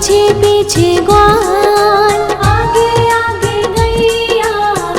पीछे पीछे ग्वाल, आगे आगे गैया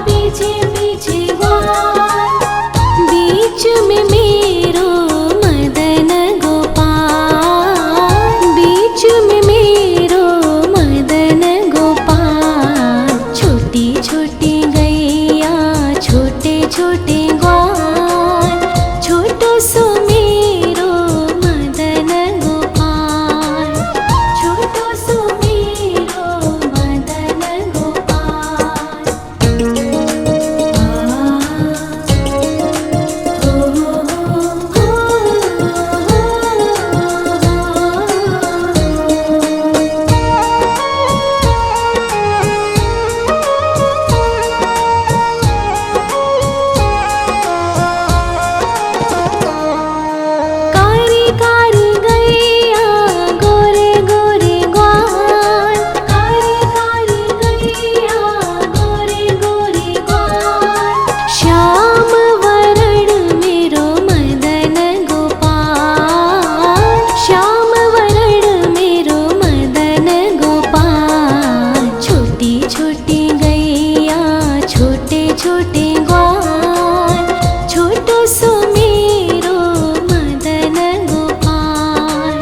पीछे पीछे ग्वाल, बीच में मेरो मदन गोपाल, बीच में मेरो मदन गोपाल। छोटी छोटी गैया छोटे छोटे ग्वाल, छोटो सो मेरो मदन गोपाल, छोटो सो मेरो मदन गोपाल। कारी कारी गैया गोरे गोरे ग्वाल, कारी कारी गैया गोरे गोरे ग्वाल, श्याम वरण मेरो मदन गोपाल, श्याम वरण मेरो मदन गोपाल। छोटी छोटी गैया छोटे छोटे ग्वाल, छोटो सो मेरो मदन गोपाल,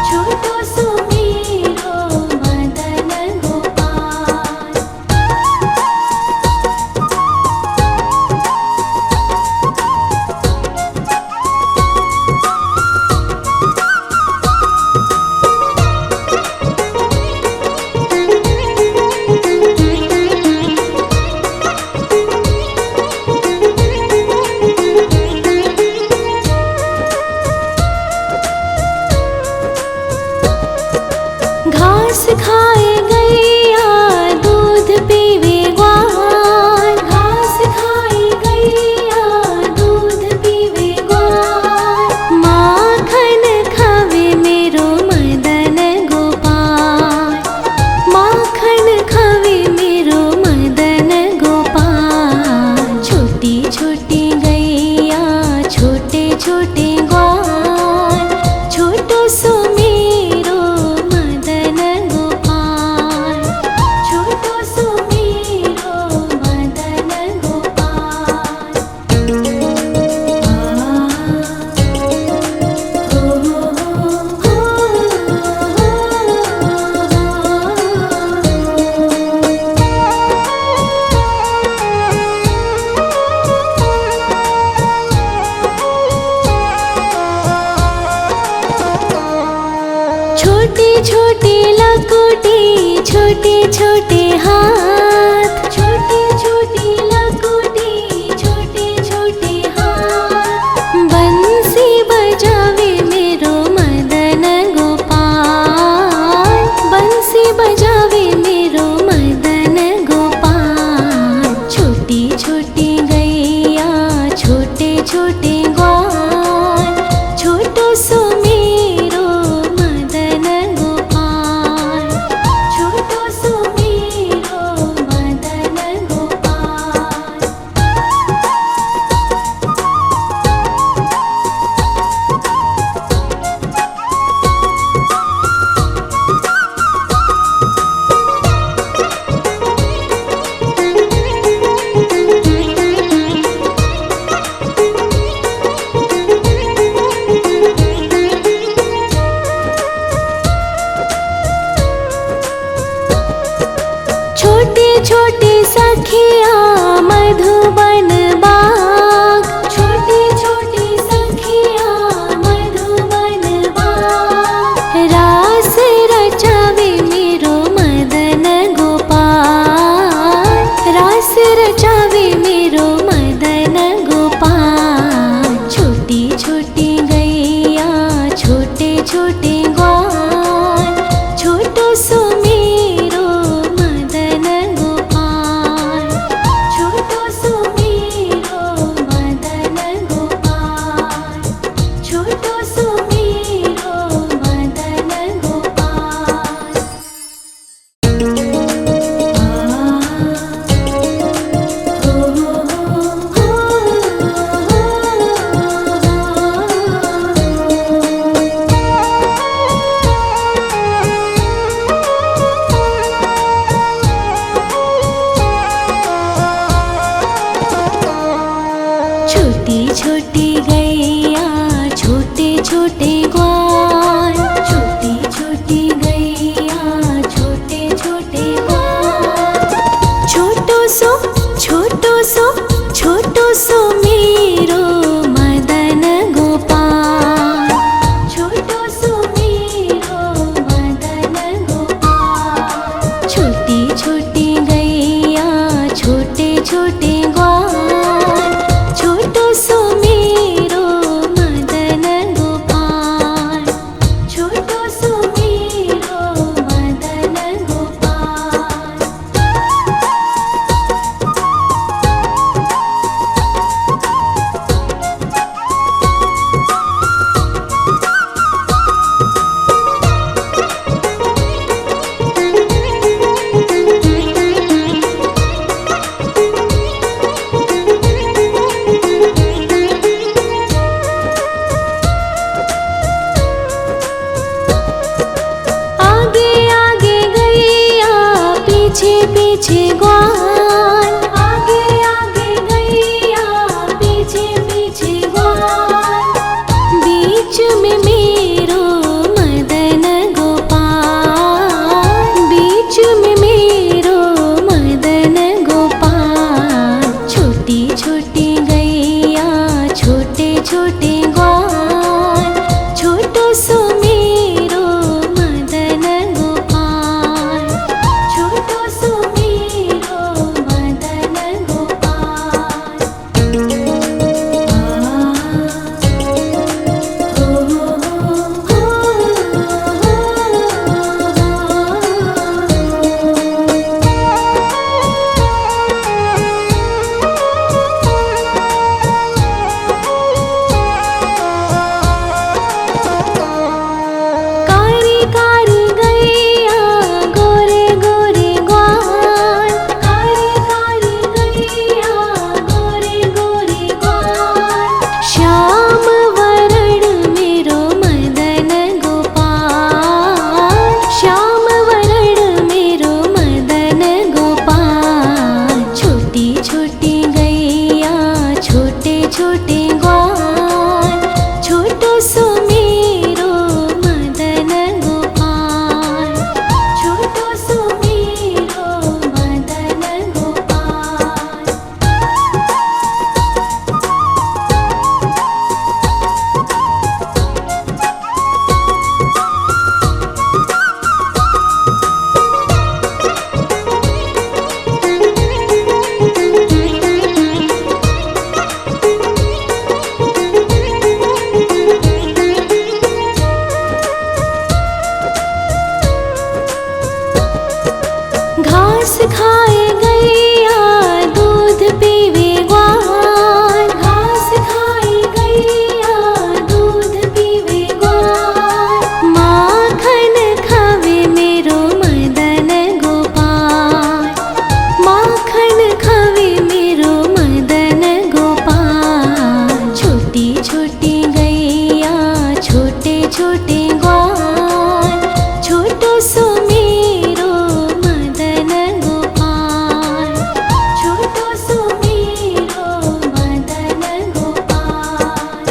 छोटो सो मेरो मदन गोपाल। घास खाए गैया दूध पीवे ग्वाल, घास खाए गैया दूध पीवे ग्वाल, माखन खावे मेरो मदन गोपाल, माखन खावे मेरो मदन गोपाल। छोटी छोटी गैया छोटे छोटे ग्वाल, छोटो सो मेरो मदन गोपाल, छोटो सो मेरो मदन गोपाल। छोटी छोटी लकुटी छोटे छोटे हाथ, छोटी छोटी लकुटी छोटे छोटे हाथ, बंसी बजावे मेरो मदन गोपाल, बंसी बजावे मेरो मदन गोपाल। छोटी छोटी गैया छोटे छोटे ग्वाल, छोटो सो मेरो मदन गोपाल, छोटो सो मेरो मदन ग्वाल, छोटी छोटी गैया छोटे छोटे ग्वाल। छोटो सो मेरो मदन गोपाल, छोटो सो मेरो मदन गोपाल। छोटी छोटी गैया छोटे छोटे ग्वाल, छोटो सो मेरो मदन गोपाल, छोटो सो मेरो मदन गोपाल। आगे आगे गैया पीछे पीछे ग्वाल, आगे आगे गैया पीछे पीछे ग्वाल। बीच में मेरो मदन गोपाल, बीच में मेरो मदन गोपाल। छोटी छोटी गैया छोटे छोटे ग्वाल, छोटो सो मेरो मदन गोपाल, छोटो सो मेरो मदन गोपाल। कारी कारी गैया गोरे गोरे ग्वाल, कारी कारी गैया गोरे गोरे ग्वाल। श्याम वरण मेरो मदन गोपाल, श्याम वरण मेरो मदन गोपाल। छोटी छोटी गैया छोटे छोटे ग्वाल, छोटो सो मेरो मदन गोपाल, छोटो सो मेरो मदन गोपाल। घास खाए गैया दूध पीवे ग्वाल, घास खाए गैया दूध पीवे ग्वाल। माखन खावे मेरो मदन गोपाल, माखन खावे मेरो मदन गोपाल। छोटी छोटी गैया छोटे छोटे ग्वाल, छोटो सो मेरो मदन गोपाल, छोटो सो मेरो मदन गोपाल।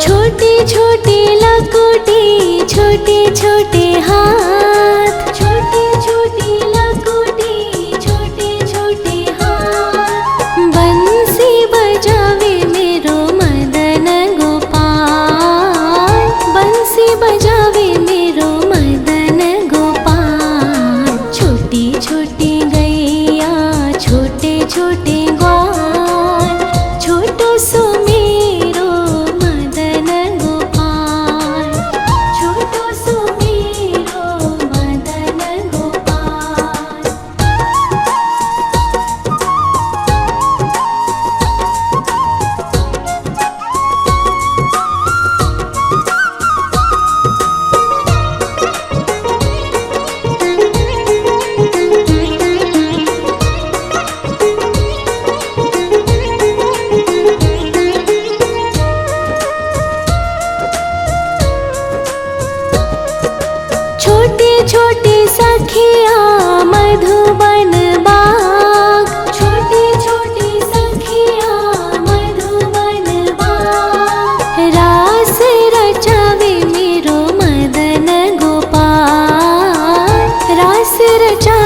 छोटी छोटी लकुटी छोटे छोटे हाथ, छोटी छोटी लकुटी छोटे छोटे हाथ। बंसी बजावे मेरो मदन गोपाल, बंसी बजावे मेरो मदन गोपाल। छोटी छोटी गैया छोटे छोटे ग्वाल, छोटो सो मेरो मदन गोपाल, छोटो सो मेरो मदन मधुबन बाग, छोटी छोटी सखियाँ मधुबन बाग। रास रचावे मेरो मदन गोपाल, रास रचा